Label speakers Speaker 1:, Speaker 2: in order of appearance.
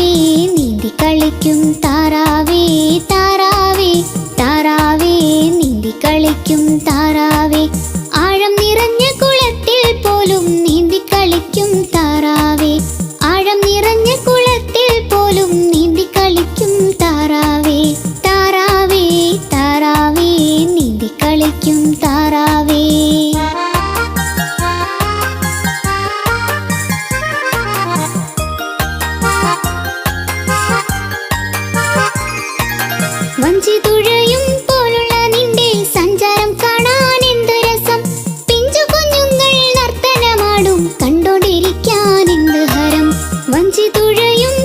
Speaker 1: താറാവേ നീന്തി കളിക്കും താറാവേ താറാവേ താറാവേ നീന്തി കളിക്കും താറാവേ ആഴം നിറഞ്ഞ കുളത്തിൽ പോലും നീന്തി കളിക്കും താറാവേ ആഴം നിറഞ്ഞ കുളത്തിൽ പോലും നീന്തി കളിക്കും താറാവേ താറാവേ താറാവേ നീന്തി കളിക്കും താറാവേ വഞ്ചി തുഴയും പോലുള്ള നിന്റെ സഞ്ചാരം കാണാൻ എന്ത് രസം പിഞ്ചു കുഞ്ഞുങ്ങൾ നർത്തനമാടും കണ്ടോണ്ടിരിക്കാൻ എന്ത് ഹരം വഞ്ചി തുഴയും